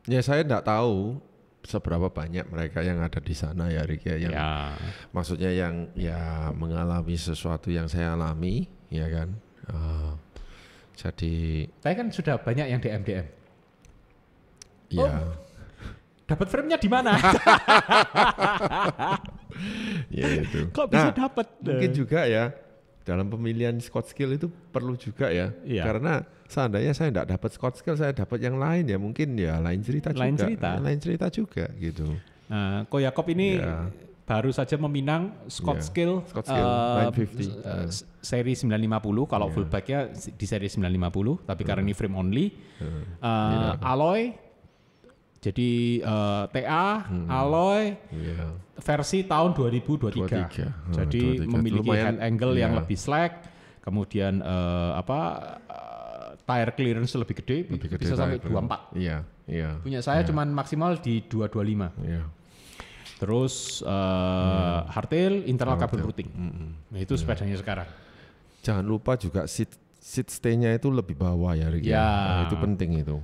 Ya saya tidak tahu seberapa banyak mereka yang ada di sana ya Rik ya, yang maksudnya yang mengalami sesuatu yang saya alami, ya kan. Jadi saya kan sudah banyak yang DM. Dapat frame-nya di mana? Itu. Kok bisa dapat? Mungkin juga ya dalam pemilihan Scott skill itu perlu juga ya. Karena seandainya saya tidak dapat Scott skill, saya dapat yang lain ya mungkin ya lain cerita juga gitu. Nah, Ko Yakob ini baru saja meminang Scott skill 950 seri 950 kalau full bike-nya di seri 950 tapi karena ini frame only. Alloy jadi TA alloy versi tahun 2023. Jadi memiliki lumayan, head angle yang lebih slack, kemudian tire clearance lebih gede bisa sampai 24. Punya saya cuman maksimal di 225. Terus hardtail, internal carbon routing. Nah itu sepedanya sekarang. Jangan lupa juga seat stay-nya itu lebih bawah ya Rick. Itu penting itu.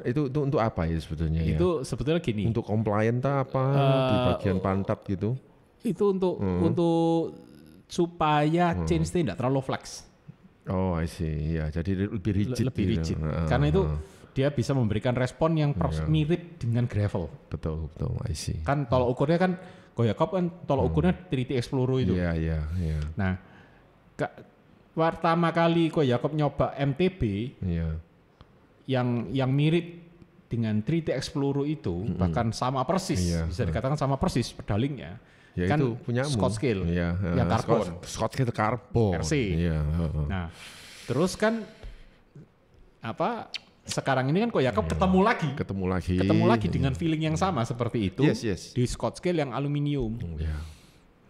Itu untuk apa ya sebetulnya? Itu sebetulnya gini. Untuk compliant apa di bagian pantat gitu? Itu untuk supaya chain stay tidak terlalu flex. Oh, I see. Ya, jadi lebih rigid. Karena itu dia bisa memberikan respon yang mirip dengan gravel. Betul, I see. Kan tolok ukurnya kan Ko Yakob kan tolok ukurnya 3T Explorer itu. Iya. Nah, pertama kali Ko Yakob nyoba MTB yang mirip dengan 3T Explorer itu bahkan sama persis, bisa dikatakan sama persis pedalingnya. Ya kan itu punyamu. Scott Skill yang karbon. Scott Skill karbon. RC. Nah, terus kan sekarang ini kan Ko Yakob ketemu lagi dengan feeling yang sama seperti itu di Scottscale yang aluminium.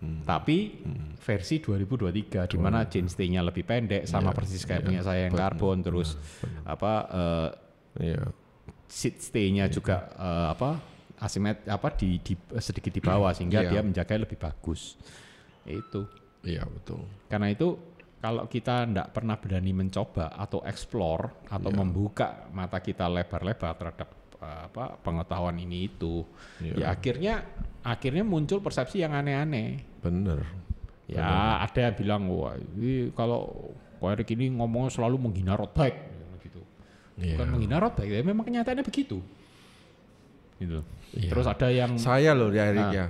Tapi versi 2023 di mana chainstay-nya lebih pendek sama persis kayak punya saya yang karbon, terus seat stay-nya juga di sedikit di bawah sehingga dia menjaga lebih bagus. Itu. Iya, betul. Karena itu kalau kita tidak pernah berani mencoba atau explore atau membuka mata kita lebar-lebar terhadap pengetahuan ini itu, ya akhirnya muncul persepsi yang aneh-aneh. Bener. Ya ada yang bilang, wah ini kalau Erik ini ngomong selalu menghina road bike, gitu. Bukan menghina road bike, ya memang kenyataannya begitu. Gitu. Terus ada yang saya loh ya Erik ya.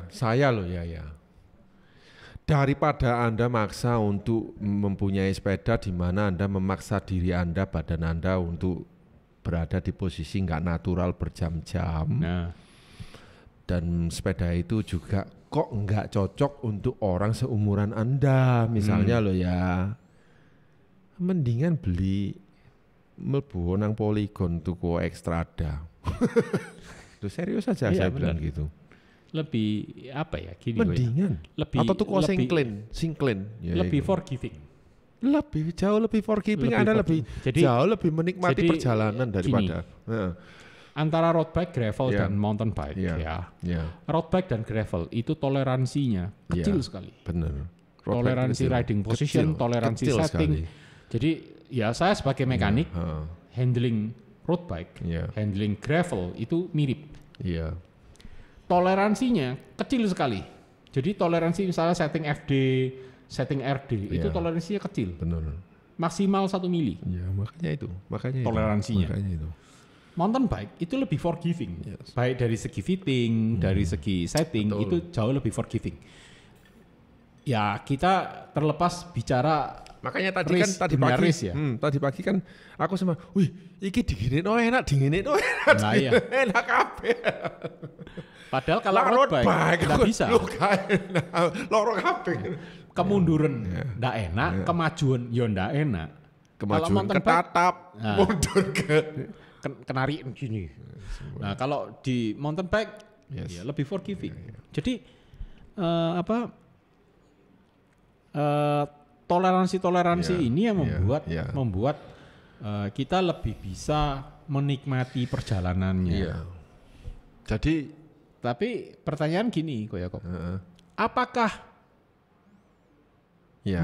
Daripada Anda maksa untuk mempunyai sepeda di mana Anda memaksa diri Anda, badan Anda untuk berada di posisi nggak natural berjam-jam, dan sepeda itu juga kok nggak cocok untuk orang seumuran Anda, misalnya loh ya, mendingan beli mlebu nang Polygon tuku Xstrada. Itu serius aja saya bilang gitu. Lebih apa ya gini, mendingan atau tuku singklin ya, lebih forgiving, jauh lebih forgiving. Anda jauh lebih menikmati perjalanan daripada antara road bike, gravel dan mountain bike road bike dan gravel itu toleransinya kecil sekali. Benar. Toleransi riding position, toleransi setting sekali. Jadi ya saya sebagai mekanik handling road bike, handling gravel itu mirip. Toleransinya kecil sekali. Jadi toleransi misalnya setting FD, setting RD itu toleransinya kecil. Benar. Maksimal 1 mili. Ya, makanya toleransinya. Itu. Mountain bike itu lebih forgiving. Baik dari segi fitting, dari segi setting itu jauh lebih forgiving. Ya, kita terlepas bicara. Makanya tadi pagi kan aku sama, wih, iki dinginno enak. Nah, enak kabeh. Padahal kalau road bike tidak bisa. Loro kabeh. Kemunduran ndak enak, kemajuan ya ndak enak. Kemajuan ketatap, mundur kenari gini. Nah, kalau di mountain bike ya lebih forgiving. Jadi toleransi ini yang membuat kita lebih bisa menikmati perjalanannya. Jadi tapi pertanyaan gini, Ko Yakob. Apakah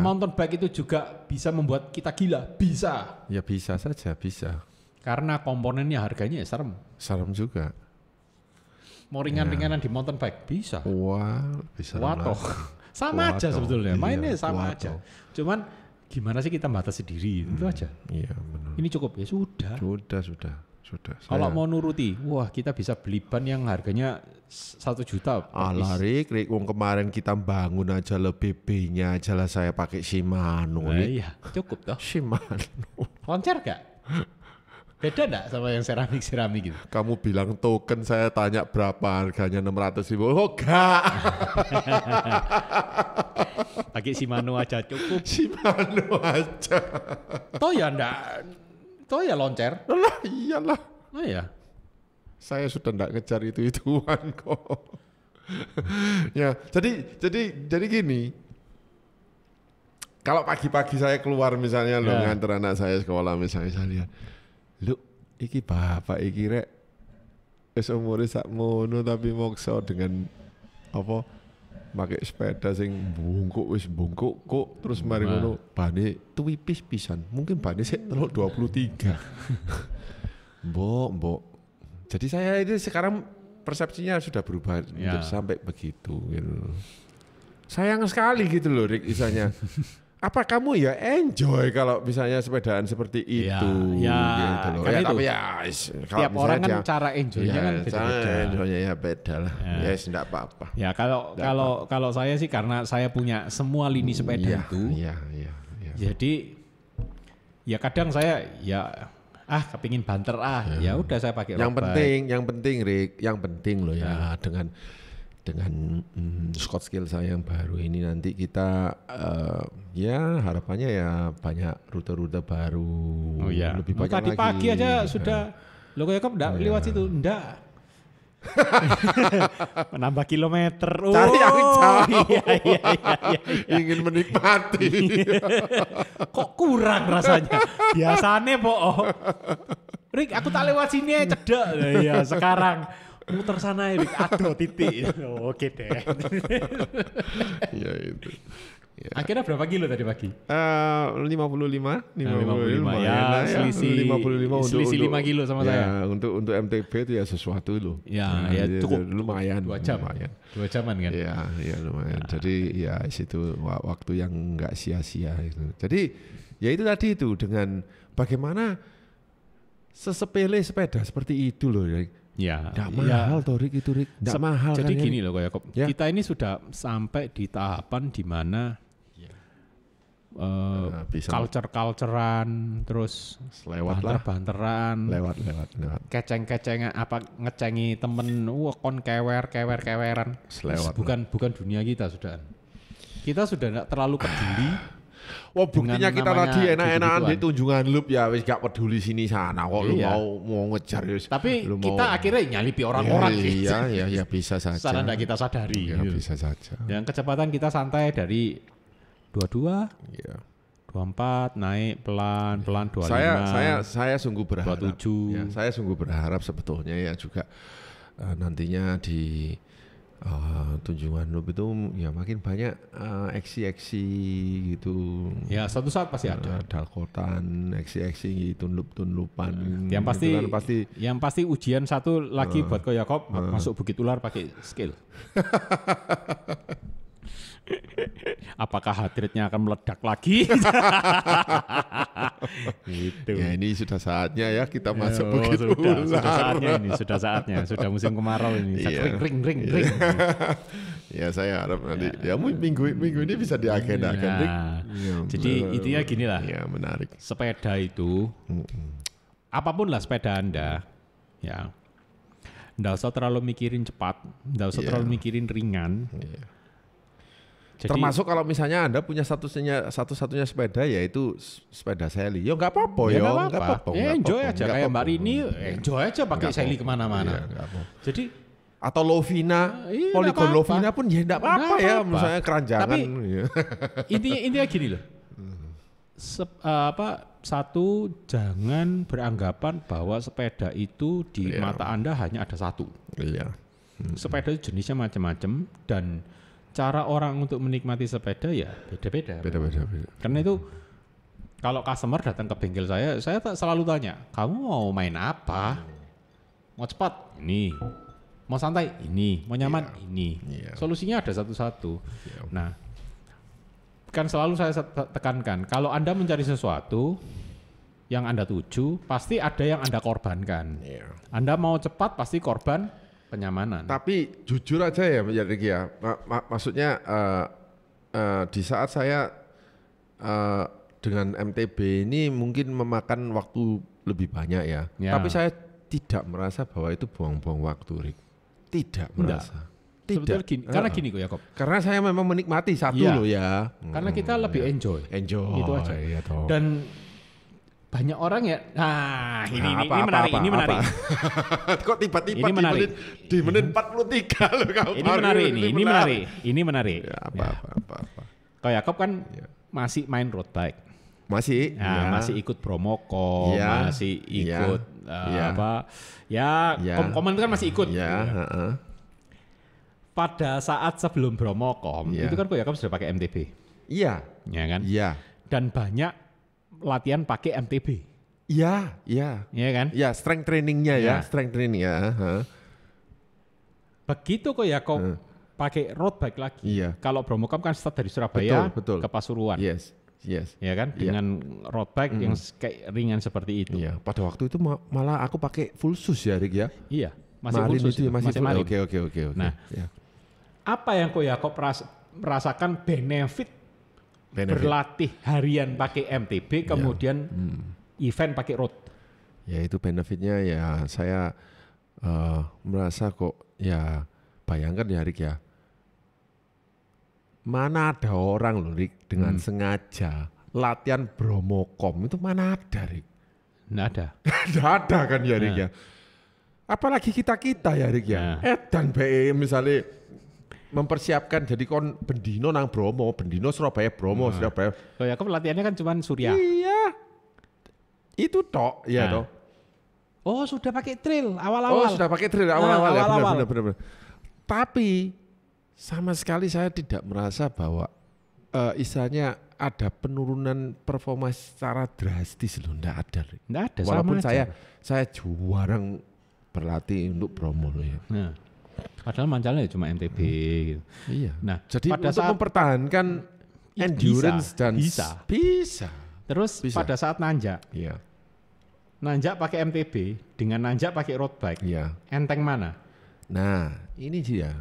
mountain bike itu juga bisa membuat kita gila? Bisa. Ya bisa saja, bisa. Karena komponennya harganya serem. Serem juga. Mau ringan-ringanan di mountain bike bisa. Wah, bisa. Sama aja sebetulnya. Mainnya sama aja. Cuman gimana sih kita batasi diri itu aja. Iya, benar. Ini cukup ya sudah. Kalau mau nuruti, wah kita bisa beli ban yang harganya 1 juta. Rik, wong kemarin kita bangun aja lebih B-nya aja lah saya pakai Shimano. Iya, cukup toh. Shimano. Loncer gak? Beda enggak sama yang seramik gitu? Kamu bilang token, saya tanya berapa harganya, 600.000. Oh enggak. Pakai Shimano aja cukup. Shimano aja. Toh ya enggak. Toh ya loncer. Lah iyalah. Oh ya. Saya sudah enggak ngejar itu-ituan kok. Ya, jadi gini. Kalau pagi-pagi saya keluar misalnya nganter anak saya sekolah misalnya, saya lihat, lu iki bapak iki rek wis umure sakmono tapi moksa dengan apa pakai sepeda sing bungkuk kok terus mari ngono bane tuwipis pisan, mungkin bane sik 23. Mbok. Jadi saya ini sekarang persepsinya sudah berubah sampai begitu gitu. Sayang sekali gitu loh Rik, misalnya. Apa kamu ya enjoy kalau misalnya sepedaan seperti itu gitu loh. Kan itu. Tapi tiap orang kan cara enjoynya kan beda-beda. Enjoynya ya beda lah. Ya enggak apa-apa. Ya kalau saya sih karena saya punya semua lini sepeda itu. Iya. Jadi ya kadang saya kepingin banter ya udah saya pakai road bike. Yang penting Rik, yang penting loh ya dengan dengan Scott skill saya yang baru ini nanti kita ya harapannya ya banyak rute-rute baru. Oh ya. Lebih banyak tadi lagi. pagi aja sudah. Lo kayak enggak lewat situ, enggak. Menambah kilometer. Cari yang jauh. Iya. Ingin menikmati. Kok kurang rasanya? Biasanya Rik, aku tak lewat sini cedek. Iya, sekarang muter sana Rik, aduh titik. Oke deh. Iya itu. Ya. Akhirnya berapa kilo tadi pagi? 55 ya, selisih 55 selisih 5 kilo sama saya. Untuk MTB itu ya sesuatu loh. Ya, ya cukup lumayan. 2 jam. Lumayan. 2 jaman kan? Ya lumayan. Jadi ya situ waktu yang enggak sia-sia itu. Jadi ya itu tadi itu dengan bagaimana sesepele sepeda seperti itu loh. Ya, nggak mahal toh Rik itu Rik. Nggak mahal. Jadi kan, gini loh Koyakop. Ya. Kita ini sudah sampai di tahapan di mana culture-culturean, terus banter-banteran, lewat. Keceng-kecengan apa ngecengi temen, kon keweran. Bukan dunia kita sudah. Kita sudah tidak terlalu peduli. Wah buktinya kita tadi enak-enakan di Tunjungan Loop ya wis gak peduli sini sana kok lu mau ngejar ya. Tapi kita akhirnya nyalipi orang-orang Iya bisa saja. Secara tidak kita sadari. Ya, bisa saja. Yang kecepatan kita santai dari 22, 24 naik pelan-pelan 25. Saya sungguh berharap. 27. Ya, saya sungguh berharap sebetulnya ya juga nantinya di Tunjungan Loop itu ya makin banyak eksi-eksi gitu. Ya suatu saat pasti ada. Dalkotan, eksi-eksi, tunlup-tunlupan. Yang pasti ujian satu lagi buat Ko Yakob masuk Bukit Ular pakai skill. Apakah heart rate-nya akan meledak lagi? Gitu. Ya ini sudah saatnya ya kita masuk Bukit Ular. Sudah saatnya, sudah musim kemarau ini. Ring. Ya saya harap nanti ya minggu ini bisa diagendakan. Jadi intinya gini lah. Ya menarik. Sepeda itu, apapun lah sepeda Anda, ya, nggak usah terlalu mikirin cepat, nggak usah terlalu mikirin ringan. Jadi, termasuk kalau misalnya Anda punya satu-satunya sepeda yaitu sepeda Sally. Ya nggak apa-apa ya. Nggak apa-apa. Enjoy aja kayak Mbak Rini, enjoy aja pakai Sally kemana-mana. Jadi atau Lovina, Polygon Lovina pun ya nggak apa-apa ya. Misalnya keranjangan. Tapi intinya gini loh. Satu, jangan beranggapan bahwa sepeda itu di mata Anda hanya ada satu. Sepeda itu jenisnya macam-macam dan cara orang untuk menikmati sepeda ya beda-beda. Karena itu kalau customer datang ke bengkel saya selalu tanya, kamu mau main apa? Mau cepat? Ini. Mau santai? Ini. Mau nyaman? Ini. Solusinya ada satu-satu. Nah, kan selalu saya tekankan, kalau Anda mencari sesuatu yang Anda tuju, pasti ada yang Anda korbankan. Anda mau cepat, pasti korban kenyamanan. Tapi jujur aja ya, Rik ya. Maksudnya di saat saya dengan MTB ini mungkin memakan waktu lebih banyak ya. Tapi saya tidak merasa bahwa itu buang-buang waktu, Rik. Tidak merasa. Tidak. Gini, karena gini kok Yakob. Karena saya memang menikmati loh ya. Karena kita lebih enjoy. Itu aja. Dan banyak orang ya. Nah, ini menarik. Kok tiba-tiba di menit 43 loh kamu. Ini menarik. Ya, apa. Kau Yakob kan masih main road bike. Masih. Masih ikut Bromocom, masih ikut Komen kan masih ikut. Pada saat sebelum Bromocom, itu kan kau Yakob sudah pakai MTB. Iya. Ya kan? Iya. Dan banyak latihan pakai MTB. Iya kan? Iya, strength trainingnya ya, strength training ya. Begitu kok ya pakai road bike lagi. Iya. Kalau Bromocom kan start dari Surabaya ke Pasuruan. Yes. Ya kan? Dengan road bike yang kayak ringan seperti itu. Iya. Pada waktu itu malah aku pakai full shoes ya, Rik ya. Iya. Masih full shoes. Masih full. Oke. Nah, apa yang kok Yakob merasakan benefit berlatih harian pakai MTB kemudian event pakai road? Ya itu benefitnya ya saya merasa kok ya bayangkan ya Rik ya, mana ada orang loh Rik dengan sengaja latihan Bromokom, itu mana ada Rik? Nggak ada. Nggak ada kan ya Rik ya. Apalagi kita ya Rik ya. Dan BE misalnya mempersiapkan jadi bendino nang Bromo, bendino Surabaya Bromo, Surabaya. Oh ya, latihannya kan cuma Surya. Iya. Itu tok, iya toh. Oh, sudah pakai trail awal-awal. Oh, sudah pakai trail awal-awal ya, benar. Tapi sama sekali saya tidak merasa bahwa istilahnya ada penurunan performa secara drastis loh, enggak ada. Enggak ada. Walaupun saya jarang berlatih untuk Bromo loh ya. Nah, padahal mancalnya cuma MTB gitu. Iya. Nah, jadi pada untuk mempertahankan endurance dan bisa. Terus pada saat nanjak. Iya. Nanjak pakai MTB dengan nanjak pakai road bike. Iya. Enteng mana? Nah, ini dia.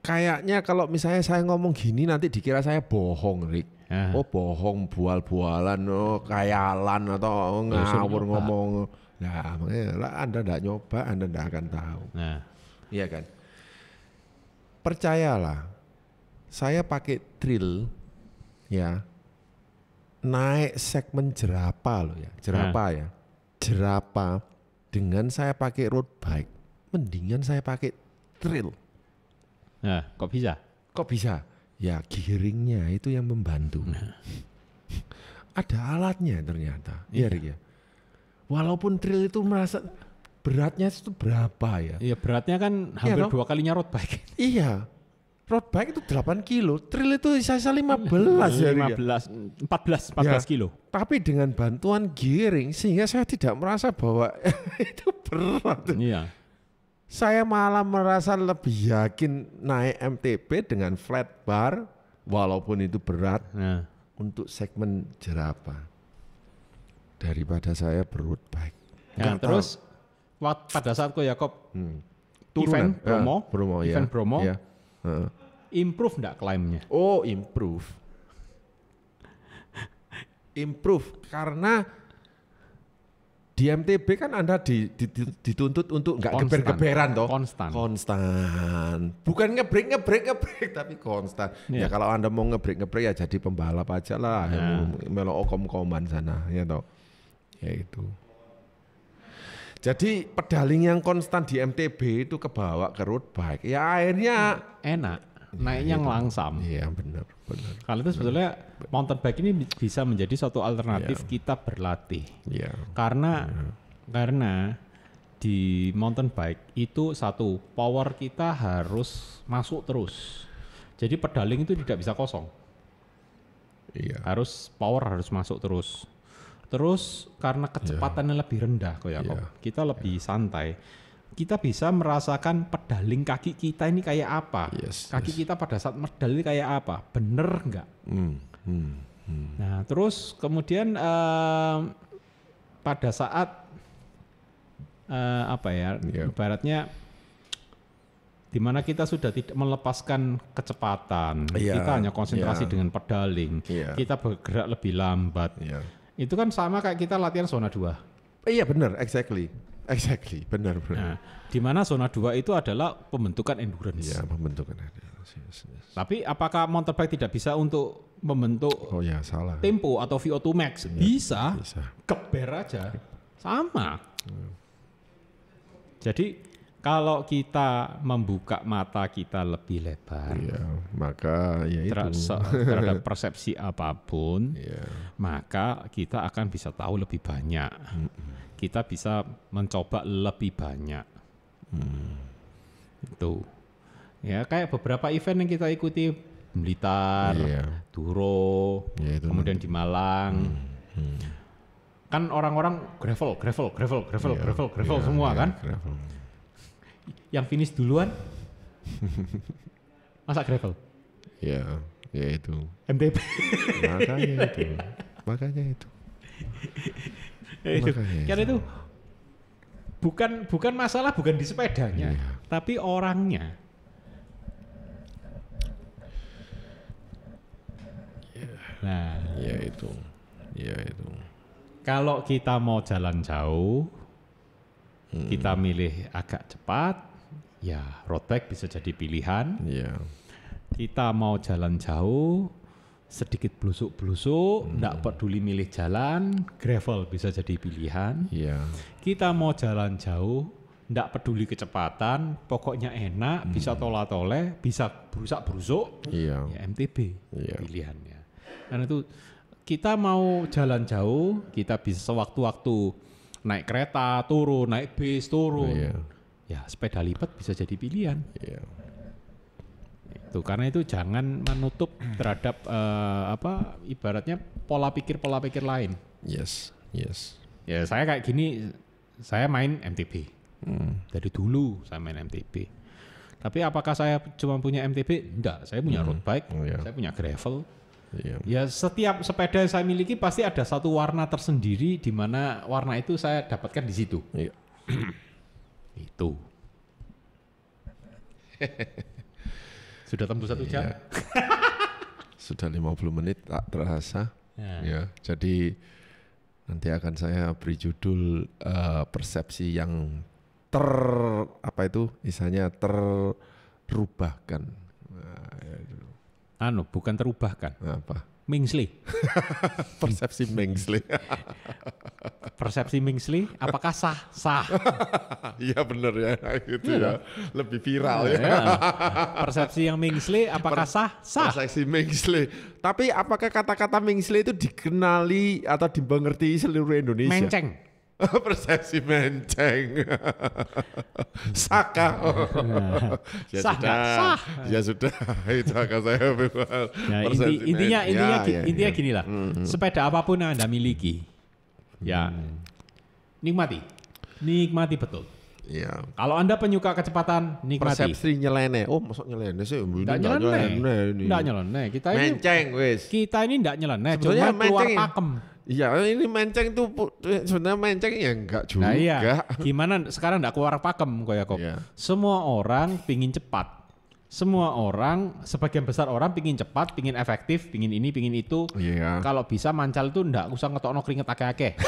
Kayaknya kalau misalnya saya ngomong gini nanti dikira saya bohong, Rik. Oh, bohong, bual-bualan, kayalan atau ngawur ngomong. Nah, makanya Anda enggak nyoba, Anda enggak akan tahu. Nah, iya kan? Percayalah, saya pakai trail, ya, naik segmen jerapah loh ya, jerapah dengan saya pakai road bike, mendingan saya pakai trail. Nah, kok bisa? Kok bisa? Ya, gearingnya itu yang membantu. Ada alatnya ternyata, iya Rik ya. Walaupun trail itu merasa beratnya itu berapa ya? Iya, beratnya kan hampir 2 kalinya road bike. Iya. Road bike itu 8 kilo, trail itu sisa 15 ya. 14 kilo. Tapi dengan bantuan gearing sehingga saya tidak merasa bahwa itu berat. Iya. Saya malah merasa lebih yakin naik MTB dengan flat bar walaupun itu berat untuk segmen jerapah daripada saya berroad bike. Nah, terus pada saat kok Yakob event Bromo, ya. Improve enggak klaimnya? Oh, improve karena di MTB kan Anda dituntut untuk enggak geber-geberan toh. Konstan. Bukan ngebrek tapi konstan. Ya kalau Anda mau ngebrek ya jadi pembalap aja lah. Melo okom-koman sana ya toh. Ya itu. Jadi pedaling yang konstan di MTB itu kebawa ke road bike. Ya akhirnya enak, naiknya ngelangsam. Iya benar. Kalau itu sebetulnya mountain bike ini bisa menjadi suatu alternatif kita berlatih. Iya. Karena di mountain bike itu satu, power kita harus masuk terus. Jadi pedaling itu tidak bisa kosong. Iya. Power harus masuk terus. Terus karena kecepatannya lebih rendah kita lebih santai. Kita bisa merasakan pedaling kaki kita ini kayak apa. Kaki kita pada saat pedal ini kayak apa. Bener enggak? Nah terus kemudian pada saat ibaratnya dimana kita sudah tidak melepaskan kecepatan, kita hanya konsentrasi dengan pedaling, kita bergerak lebih lambat. Itu kan sama kayak kita latihan zona 2. Iya benar, exactly, benar. Nah, di mana zona 2 itu adalah pembentukan endurance. Iya, pembentukan endurance. Tapi apakah mountain bike tidak bisa untuk membentuk salah. tempo atau VO2 max? Bisa. Keber aja. Sama. Jadi kalau kita membuka mata kita lebih lebar, maka terhadap persepsi apapun, maka kita akan bisa tahu lebih banyak. Kita bisa mencoba lebih banyak. Itu. Ya kayak beberapa event yang kita ikuti, Blitar, Duro, kemudian di Malang. Kan orang-orang gravel semua kan? Gravel. Yang finish duluan masa gravel? Ya itu. MTB. Makanya itu. Karena itu bukan masalah bukan di sepedanya, tapi orangnya. Nah, ya itu. Kalau kita mau jalan jauh, kita milih agak cepat, ya road bike bisa jadi pilihan. Iya. Kita mau jalan jauh, sedikit blusuk-blusuk, enggak peduli milih jalan, gravel bisa jadi pilihan. Iya. Kita mau jalan jauh, enggak peduli kecepatan, pokoknya enak, bisa tola-tole, bisa berusak-berusuk, Iya. ya MTB pilihannya. Karena itu kita mau jalan jauh, kita bisa sewaktu-waktu naik kereta, turun, naik bis, turun. Iya. Ya sepeda lipat bisa jadi pilihan. Iya. Itu karena itu jangan menutup terhadap ibaratnya pola pikir lain. Yes. Ya saya kayak gini, saya main MTB. Dari dulu saya main MTB. Tapi apakah saya cuma punya MTB? Enggak, saya punya road bike, saya punya gravel. Iya. Ya setiap sepeda yang saya miliki pasti ada satu warna tersendiri di mana warna itu saya dapatkan di situ. Iya. Itu. Sudah tembus 1 jam. Sudah 50 menit tak terasa. Ya, jadi nanti akan saya beri judul persepsi yang misalnya terubahkan. Bukan terubahkan. Apa? Mingsley. Persepsi Mingsley. Persepsi Mingsley, apakah sah? Sah. Iya benar ya, gitu ya. Lebih viral ya. Persepsi yang Mingsley, apakah sah? Sah. Persepsi Mingsley. Tapi apakah kata-kata Mingsley itu dikenali atau dimengerti seluruh Indonesia? Menceng. Persepsi menceng. Saka. Ya sah sudah. Sah. Ya sudah. Itu akan saya bilang. Intinya gini lah. Sepeda apapun yang Anda miliki, ya nikmati betul. Iya. Kalau Anda penyuka kecepatan, nikmati. Persepsi nyeleneh. Oh, masuk nyeleneh sih? Enggak nyeleneh. Kita ini menceng, wis. Kita ini enggak nyeleneh, cuma keluar pakem. Iya, ini menceng tuh sebenarnya menceng ya enggak juga. Nah, iya. Gimana sekarang enggak keluar pakem kok ya kok. Iya. Semua orang pingin cepat. Semua orang, sebagian besar orang pingin cepat, pingin efektif, pingin ini, pingin itu. Iya. Kalau bisa mancal tuh enggak usah ngetokno keringet akeh-akeh.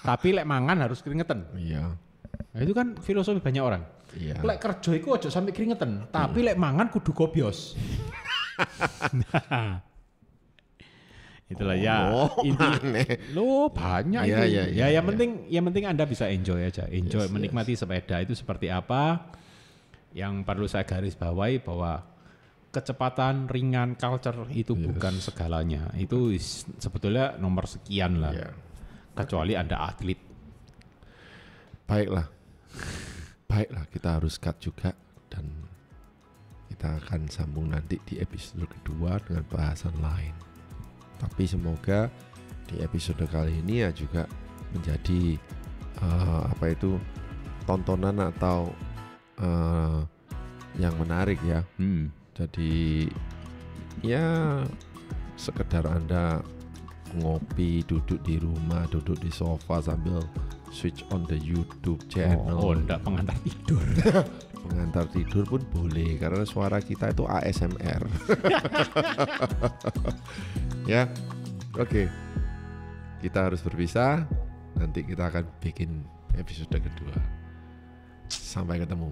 Tapi lek mangan harus keringetan. Iya. Nah, itu kan filosofi banyak orang. Iya. Lek kerja iku aja sampai keringetan, tapi lek mangan kudu gobios. Itulah banyak itu. Yang penting Anda bisa enjoy aja, menikmati sepeda itu seperti apa. Yang perlu saya garis bawahi bahwa kecepatan, ringan, culture itu bukan segalanya. Itu sebetulnya nomor sekian lah. Kecuali Anda atlet. Baiklah, kita harus cut juga dan kita akan sambung nanti di episode kedua dengan bahasan lain. Tapi semoga di episode kali ini ya juga menjadi tontonan atau yang menarik ya. Jadi ya sekedar Anda ngopi, duduk di rumah, duduk di sofa sambil switch on the YouTube channel. Oh enggak, pengantar tidur. Pengantar tidur pun boleh karena suara kita itu ASMR. Ya, oke. Kita harus berpisah. Nanti kita akan bikin episode kedua. Sampai ketemu.